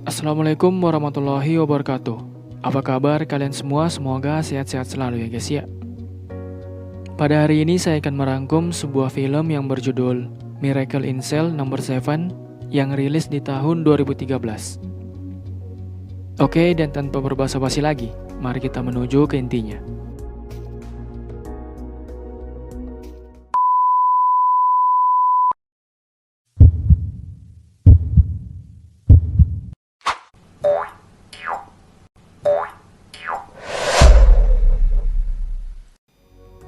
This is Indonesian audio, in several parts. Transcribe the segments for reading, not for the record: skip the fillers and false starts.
Assalamualaikum warahmatullahi wabarakatuh. Apa kabar kalian semua? Semoga sehat-sehat selalu ya guys ya. Pada hari ini saya akan merangkum sebuah film yang berjudul Miracle in Cell No. 7 yang rilis di tahun 2013. Oke, dan tanpa berbasa-basi lagi, mari kita menuju ke intinya.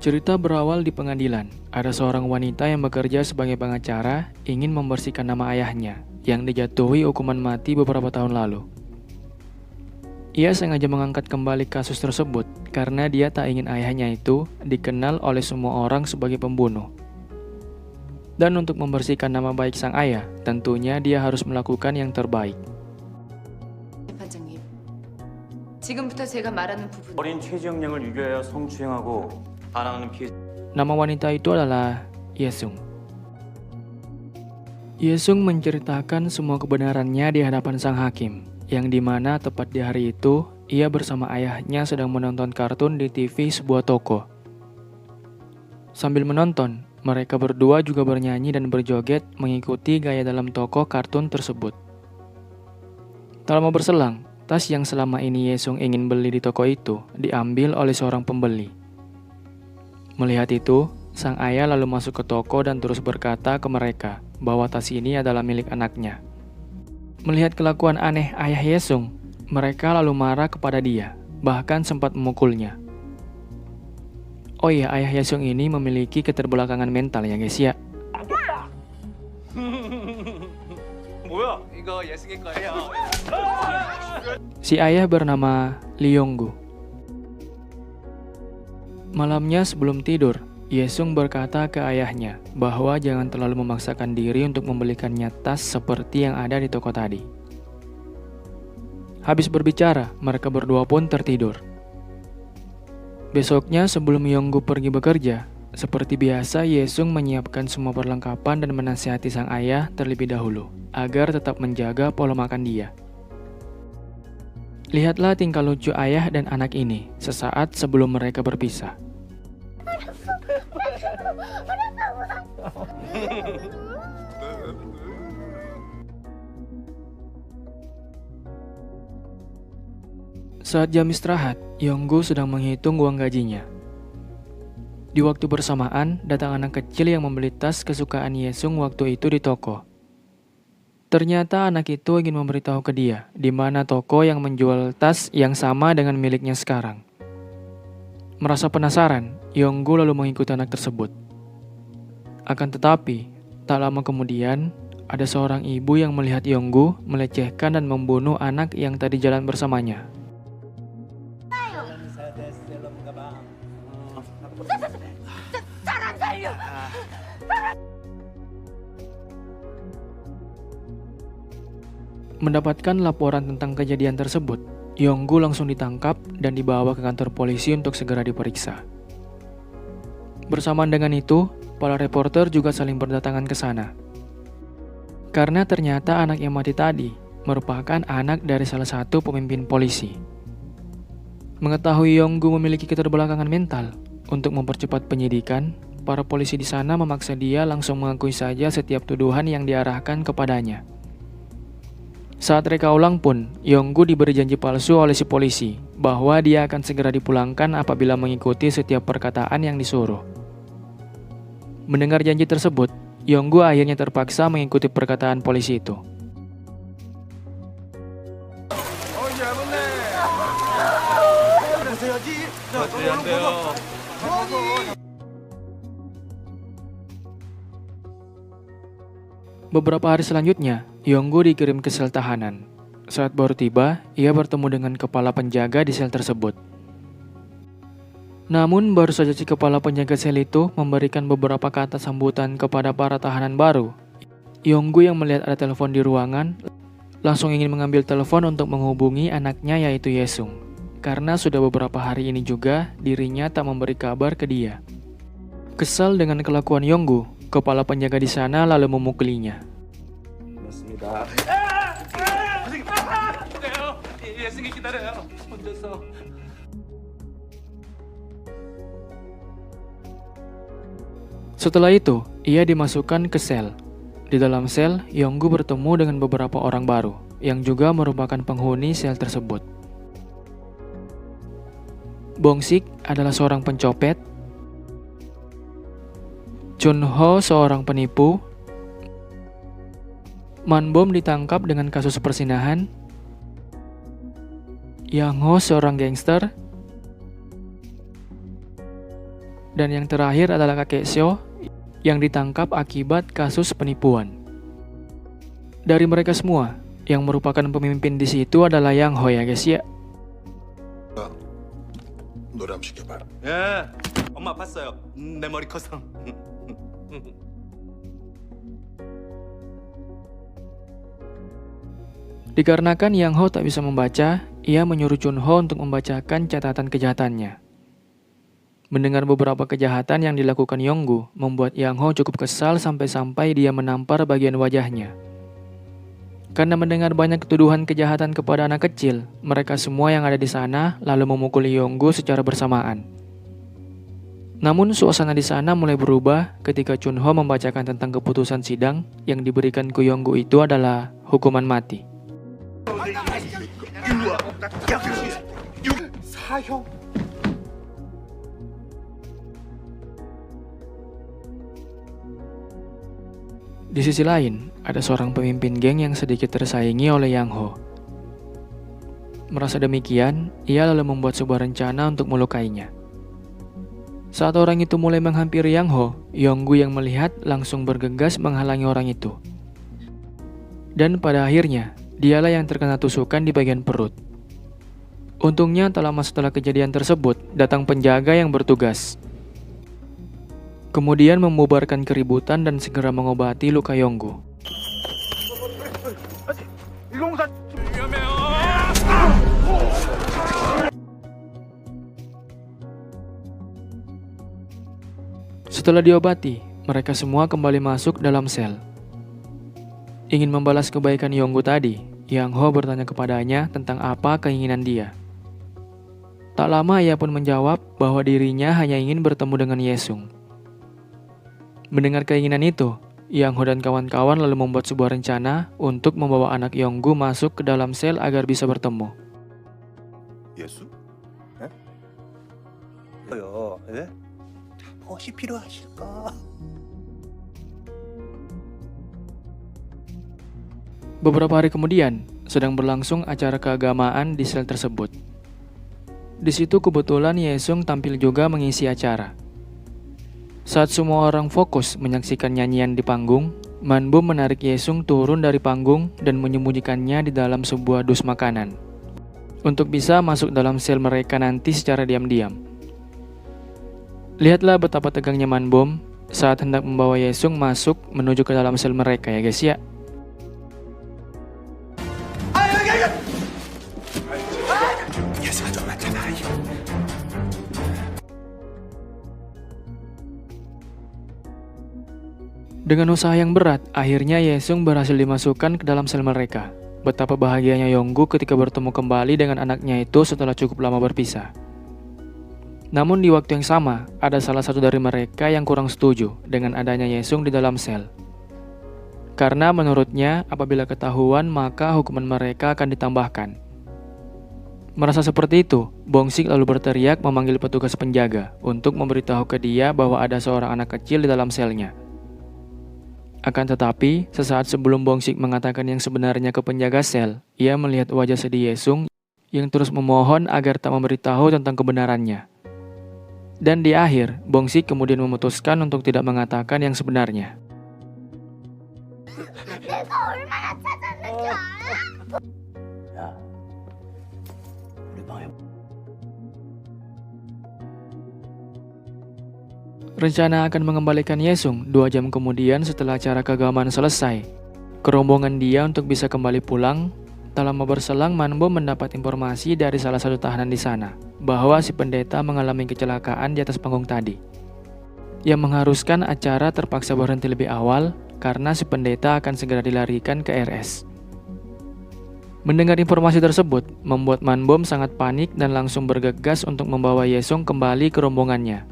Cerita berawal di pengadilan. Ada seorang wanita yang bekerja sebagai pengacara ingin membersihkan nama ayahnya yang dijatuhi hukuman mati beberapa tahun lalu. Ia sengaja mengangkat kembali kasus tersebut karena dia tak ingin ayahnya itu dikenal oleh semua orang sebagai pembunuh. Dan untuk membersihkan nama baik sang ayah, tentunya dia harus melakukan yang terbaik. 재판장님, 지금부터 제가 말하는 부분 어린 최지영 양을 유죄하여 성추행하고 반항하는 피해. Nama wanita itu adalah Yesung. Yesung menceritakan semua kebenarannya di hadapan sang hakim, yang dimana tepat di hari itu, ia bersama ayahnya sedang menonton kartun di TV sebuah toko. Sambil menonton, mereka berdua juga bernyanyi dan berjoget mengikuti gaya dalam toko kartun tersebut. Tak lama berselang, tas yang selama ini Yesung ingin beli di toko itu diambil oleh seorang pembeli. Melihat itu, sang ayah lalu masuk ke toko dan terus berkata ke mereka bahwa tas ini adalah milik anaknya. Melihat kelakuan aneh ayah Yesung, mereka lalu marah kepada dia, bahkan sempat memukulnya. Oh iya, ayah Yesung ini memiliki keterbelakangan mental ya guys ya. 뭐야? 이거 예승이 거예요. Si ayah bernama Lee Yong-gu. Malamnya sebelum tidur, Yesung berkata ke ayahnya bahwa jangan terlalu memaksakan diri untuk membelikannya tas seperti yang ada di toko tadi. Habis berbicara, mereka berdua pun tertidur. Besoknya sebelum Yong-gu pergi bekerja, seperti biasa Yesung menyiapkan semua perlengkapan dan menasihati sang ayah terlebih dahulu, agar tetap menjaga pola makan dia. Lihatlah tingkah lucu ayah dan anak ini sesaat sebelum mereka berpisah. Saat jam istirahat, Yong-gu sedang menghitung uang gajinya. Di waktu bersamaan, datang anak kecil yang membeli tas kesukaan Yesung waktu itu di toko. Ternyata anak itu ingin memberitahu ke dia di mana toko yang menjual tas yang sama dengan miliknya sekarang. Merasa penasaran, Yong-gu lalu mengikuti anak tersebut. Akan tetapi, tak lama kemudian, ada seorang ibu yang melihat Yong-gu melecehkan dan membunuh anak yang tadi jalan bersamanya. Mendapatkan laporan tentang kejadian tersebut, Yong-gu langsung ditangkap dan dibawa ke kantor polisi untuk segera diperiksa. Bersamaan dengan itu, para reporter juga saling berdatangan ke sana. Karena ternyata anak yang mati tadi merupakan anak dari salah satu pemimpin polisi. Mengetahui Yong-gu memiliki keterbelakangan mental, untuk mempercepat penyidikan, para polisi di sana memaksa dia langsung mengakui saja setiap tuduhan yang diarahkan kepadanya. Saat reka ulang pun, Yong-gu diberi janji palsu oleh si polisi bahwa dia akan segera dipulangkan apabila mengikuti setiap perkataan yang disuruh. Mendengar janji tersebut, Yong-gu akhirnya terpaksa mengikuti perkataan polisi itu. Beberapa hari selanjutnya, Yong-gu dikirim ke sel tahanan. Saat baru tiba, ia bertemu dengan kepala penjaga di sel tersebut. Namun, baru saja si kepala penjaga sel itu memberikan beberapa kata sambutan kepada para tahanan baru. Yong-gu yang melihat ada telepon di ruangan, langsung ingin mengambil telepon untuk menghubungi anaknya yaitu Yesung. Karena sudah beberapa hari ini juga, dirinya tak memberi kabar ke dia. Kesal dengan kelakuan Yong-gu, kepala penjaga di sana lalu memukulinya. Setelah itu, ia dimasukkan ke sel. Di dalam sel, Yonggu bertemu dengan beberapa orang baru, yang juga merupakan penghuni sel tersebut. Bong-sik adalah seorang pencopet, Chun-ho seorang penipu, Man-bom ditangkap dengan kasus persinahan, Yang-ho seorang gangster, dan yang terakhir adalah kakek Seo yang ditangkap akibat kasus penipuan. Dari mereka semua, yang merupakan pemimpin di situ adalah Yang-ho ya guys ya. 노래 한번 시켜봐라. 예, 엄마 봤어요. 내 머리 커서. Dikarenakan Yang-ho tak bisa membaca, ia menyuruh Chun-ho untuk membacakan catatan kejahatannya. Mendengar beberapa kejahatan yang dilakukan Yonggu membuat Yang-ho cukup kesal sampai-sampai dia menampar bagian wajahnya. Karena mendengar banyak tuduhan kejahatan kepada anak kecil, mereka semua yang ada di sana lalu memukuli Yonggu secara bersamaan. Namun suasana di sana mulai berubah ketika Chun-ho membacakan tentang keputusan sidang yang diberikan ke Yonggu itu adalah hukuman mati. 사형. Di sisi lain, ada seorang pemimpin geng yang sedikit tersaingi oleh Yang-ho. Merasa demikian, ia lalu membuat sebuah rencana untuk melukainya. Saat orang itu mulai menghampiri Yang-ho, Yonggu yang melihat langsung bergegas menghalangi orang itu. Dan pada akhirnya, dialah yang terkena tusukan di bagian perut. Untungnya tak lama setelah kejadian tersebut, datang penjaga yang bertugas. Kemudian membubarkan keributan dan segera mengobati luka Yonggu. Setelah diobati, mereka semua kembali masuk dalam sel. Ingin membalas kebaikan Yonggu tadi, Yang-ho bertanya kepadanya tentang apa keinginan dia. Tak lama ia pun menjawab bahwa dirinya hanya ingin bertemu dengan Yesung. Mendengar keinginan itu, Yang-ho dan kawan-kawan lalu membuat sebuah rencana untuk membawa anak Yonggu masuk ke dalam sel agar bisa bertemu. 예수? 예? 요, 예? 무엇이 필요하실까? Beberapa hari kemudian, sedang berlangsung acara keagamaan di sel tersebut. Di situ kebetulan Yesung tampil juga mengisi acara. Saat semua orang fokus menyaksikan nyanyian di panggung, Man-bom menarik Yesung turun dari panggung dan menyembunyikannya di dalam sebuah dus makanan untuk bisa masuk dalam sel mereka nanti secara diam-diam. Lihatlah betapa tegangnya Man-bom saat hendak membawa Yesung masuk menuju ke dalam sel mereka ya guys ya. 예수가 좀 많잖아. Dengan usaha yang berat, akhirnya Yesung berhasil dimasukkan ke dalam sel mereka. Betapa bahagianya Yonggu ketika bertemu kembali dengan anaknya itu setelah cukup lama berpisah. Namun di waktu yang sama, ada salah satu dari mereka yang kurang setuju dengan adanya Yesung di dalam sel. Karena menurutnya, apabila ketahuan maka hukuman mereka akan ditambahkan. Merasa seperti itu, Bong-sik lalu berteriak memanggil petugas penjaga untuk memberitahu ke dia bahwa ada seorang anak kecil di dalam selnya. Akan tetapi, sesaat sebelum Bong-sik mengatakan yang sebenarnya ke penjaga sel, ia melihat wajah sedih Yesung yang terus memohon agar tak memberitahu tentang kebenarannya. Dan di akhir, Bong-sik kemudian memutuskan untuk tidak mengatakan yang sebenarnya. Rencana akan mengembalikan Yesung 2 jam kemudian setelah acara keagamaan selesai. Kerombongan dia untuk bisa kembali pulang. Tak lama berselang, Man-bom mendapat informasi dari salah satu tahanan di sana bahwa si pendeta mengalami kecelakaan di atas panggung tadi, yang mengharuskan acara terpaksa berhenti lebih awal karena si pendeta akan segera dilarikan ke RS. Mendengar informasi tersebut membuat Man-bom sangat panik dan langsung bergegas untuk membawa Yesung kembali ke rombongannya.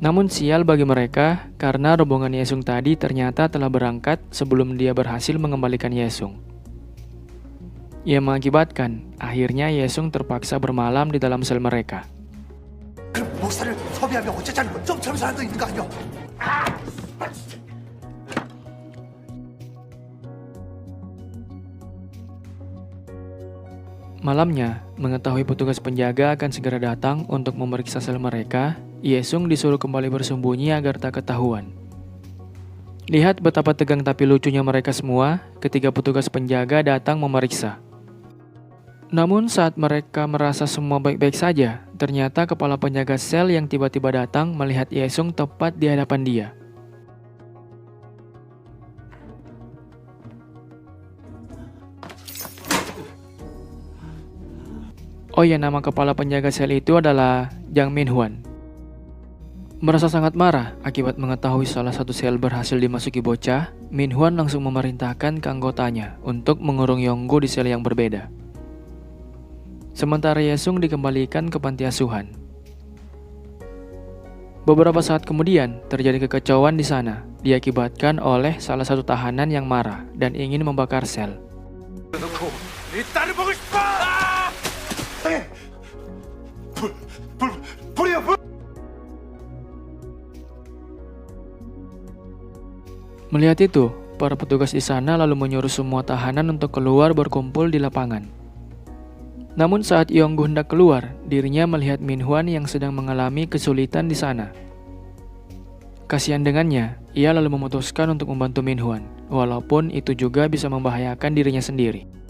Namun sial bagi mereka karena rombongan Yesung tadi ternyata telah berangkat sebelum dia berhasil mengembalikan Yesung. Ia mengakibatkan akhirnya Yesung terpaksa bermalam di dalam sel mereka. 그 목사를 섭외하면 어쩌자는 좀 젊은 사람도 있는 거 아니야? Malamnya, mengetahui petugas penjaga akan segera datang untuk memeriksa sel mereka, Yesung disuruh kembali bersembunyi agar tak ketahuan. Lihat betapa tegang tapi lucunya mereka semua ketika petugas penjaga datang memeriksa. Namun saat mereka merasa semua baik-baik saja, ternyata kepala penjaga sel yang tiba-tiba datang melihat Yesung tepat di hadapan dia. Oh ya, nama kepala penjaga sel itu adalah Jang Min-hwan. Merasa sangat marah akibat mengetahui salah satu sel berhasil dimasuki bocah, Min-hwan langsung memerintahkan ke anggotanya untuk mengurung Yonggu di sel yang berbeda. Sementara Yesung dikembalikan ke panti asuhan. Beberapa saat kemudian, terjadi kekacauan di sana, diakibatkan oleh salah satu tahanan yang marah dan ingin membakar sel. 이 딸을 보고 싶어! 불이야 불! Melihat itu, para petugas di sana lalu menyuruh semua tahanan untuk keluar berkumpul di lapangan. Namun saat Yonggu hendak keluar, dirinya melihat Min-hwan yang sedang mengalami kesulitan di sana. Kasihan dengannya, ia lalu memutuskan untuk membantu Min-hwan, walaupun itu juga bisa membahayakan dirinya sendiri.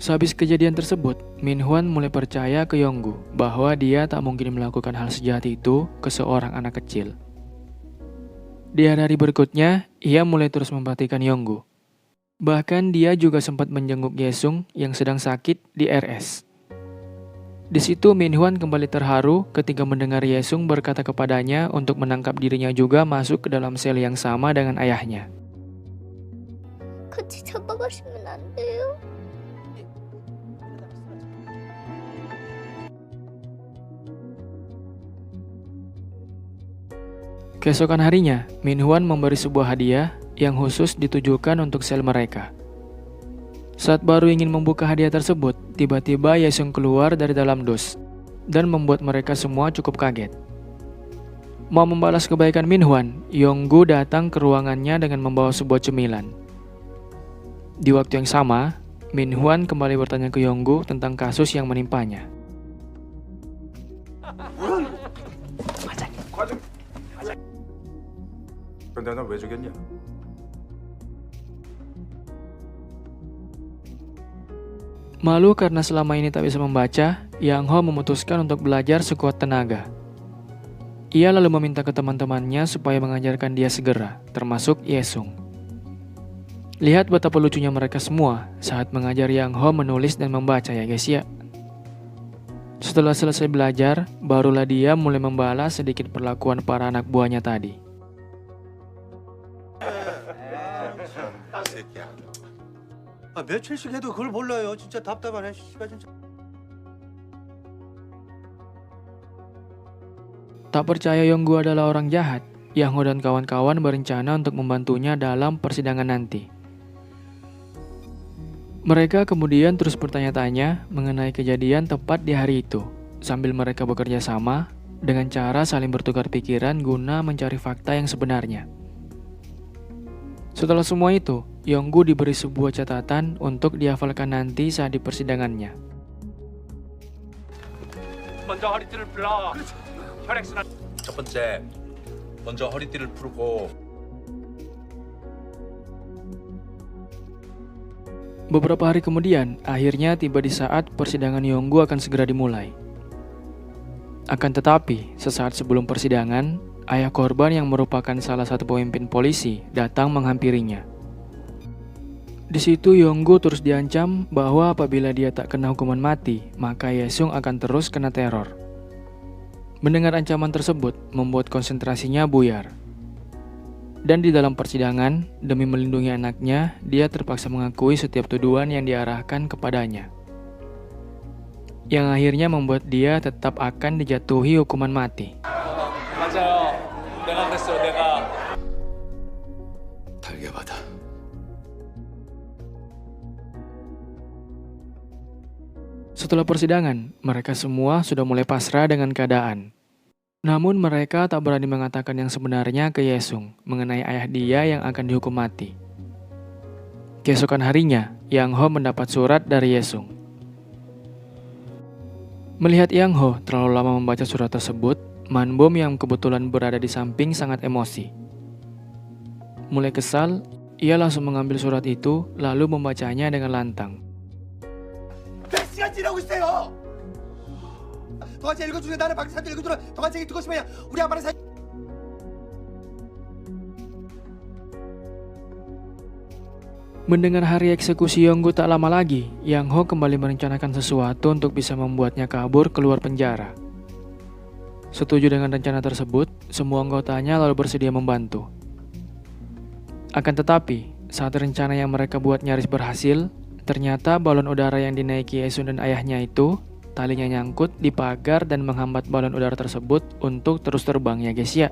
Sehabis kejadian tersebut, Min-hwan mulai percaya ke Yonggu bahwa dia tak mungkin melakukan hal sejahat itu ke seorang anak kecil. Di hari berikutnya, ia mulai terus memperhatikan Yonggu. Bahkan dia juga sempat menjenguk Yesung yang sedang sakit di RS. Di situ Min-hwan kembali terharu ketika mendengar Yesung berkata kepadanya untuk menangkap dirinya juga masuk ke dalam sel yang sama dengan ayahnya. 같이 잡아가시면 안 돼요? Keesokan harinya, Min-hwan memberi sebuah hadiah yang khusus ditujukan untuk sel mereka. Saat baru ingin membuka hadiah tersebut, tiba-tiba Yesung keluar dari dalam dus dan membuat mereka semua cukup kaget. Mau membalas kebaikan Min-hwan, Yonggu datang ke ruangannya dengan membawa sebuah cemilan. Di waktu yang sama, Min-hwan kembali bertanya ke Yonggu tentang kasus yang menimpanya. 근데 넌 왜 죽였냐? Malu karena selama ini tak bisa membaca, Yang Ho memutuskan untuk belajar sekuat tenaga. Ia lalu meminta ke teman-temannya supaya mengajarkan dia segera, termasuk Yesung. Lihat betapa lucunya mereka semua saat mengajar Yang Ho menulis dan membaca ya guys ya. Setelah selesai belajar, barulah dia mulai membalas sedikit perlakuan para anak buahnya tadi. 새끼야. 아, 며칠씩 해도 그걸 몰라요. 진짜 답답하네. 씨발 진짜. Tak percaya Yonggu adalah orang jahat, Yang Ho dan kawan-kawan berencana untuk membantunya dalam persidangan nanti. Mereka kemudian terus bertanya-tanya mengenai kejadian tepat di hari itu, sambil mereka bekerja sama dengan cara saling bertukar pikiran guna mencari fakta yang sebenarnya. Setelah semua itu, Yonggu diberi sebuah catatan untuk dihafalkan nanti saat di persidangannya. 먼저 허리띠를 풀어. 혈액순환. 첫 번째, 먼저 허리띠를 풀고 Beberapa hari kemudian, akhirnya tiba di saat persidangan Yonggu akan segera dimulai. Akan tetapi, sesaat sebelum persidangan, ayah korban yang merupakan salah satu pemimpin polisi datang menghampirinya. Di situ Yonggu terus diancam bahwa apabila dia tak kena hukuman mati, maka Yesung akan terus kena teror. Mendengar ancaman tersebut membuat konsentrasinya buyar. Dan di dalam persidangan, demi melindungi anaknya, dia terpaksa mengakui setiap tuduhan yang diarahkan kepadanya. Yang akhirnya membuat dia tetap akan dijatuhi hukuman mati. 맞아요. 내가 그랬어. 내가 달게 받아. Setelah persidangan, mereka semua sudah mulai pasrah dengan keadaan. Namun mereka tak berani mengatakan yang sebenarnya ke Yesung mengenai ayah dia yang akan dihukum mati. Keesokan harinya, Yang Ho mendapat surat dari Yesung. Melihat Yang Ho terlalu lama membaca surat tersebut, Man Bom yang kebetulan berada di samping sangat emosi. Mulai kesal, ia langsung mengambil surat itu lalu membacanya dengan lantang. 몇 시간 지나고 있어요. 더 같이 읽어주세요. 나는 밖에 사람들 읽어주라. 더 같이 듣고 싶어요. 우리 아빠는 사. Mendengar hari eksekusi Yonggu tak lama lagi, Yang Ho kembali merencanakan sesuatu untuk bisa membuatnya kabur keluar penjara. Setuju dengan rencana tersebut, semua anggotanya lalu bersedia membantu. Akan tetapi, saat rencana yang mereka buat nyaris berhasil, ternyata balon udara yang dinaiki Esun dan ayahnya itu, talinya nyangkut di pagar dan menghambat balon udara tersebut untuk terus terbang ya guys ya.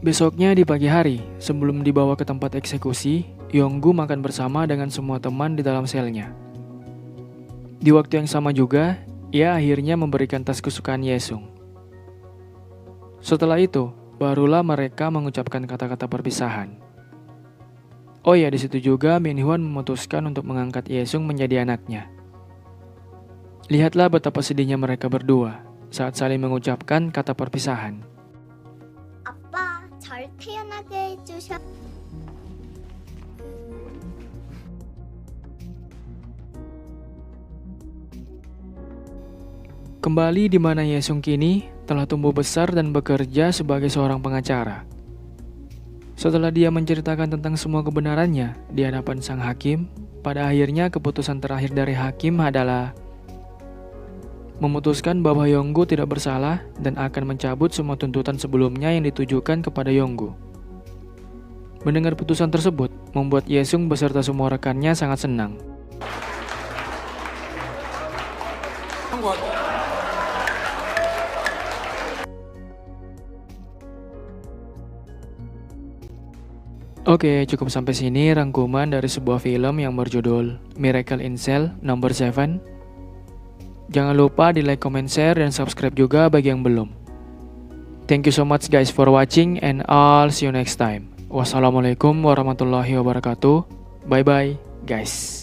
Besoknya di pagi hari, sebelum dibawa ke tempat eksekusi, Yonggu makan bersama dengan semua teman di dalam selnya. Di waktu yang sama juga, ia akhirnya memberikan tas kesukaan Yesung. Setelah itu, barulah mereka mengucapkan kata-kata perpisahan. Oh ya, di situ juga Min Hwan memutuskan untuk mengangkat Yesung menjadi anaknya. Lihatlah betapa sedihnya mereka berdua saat saling mengucapkan kata perpisahan. 아빠, 잘 태어나게 해주셔. Kembali di mana Yesung kini telah tumbuh besar dan bekerja sebagai seorang pengacara. Setelah dia menceritakan tentang semua kebenarannya di hadapan sang hakim, pada akhirnya keputusan terakhir dari hakim adalah memutuskan bahwa Yonggu tidak bersalah dan akan mencabut semua tuntutan sebelumnya yang ditujukan kepada Yonggu. Mendengar putusan tersebut, membuat Yesung beserta semua rekannya sangat senang. Oke, cukup sampai sini rangkuman dari sebuah film yang berjudul Miracle in Cell No. 7. Jangan lupa di like, comment, share, dan subscribe juga bagi yang belum. Thank you so much guys for watching and I'll see you next time. Wassalamualaikum warahmatullahi wabarakatuh. Bye bye guys.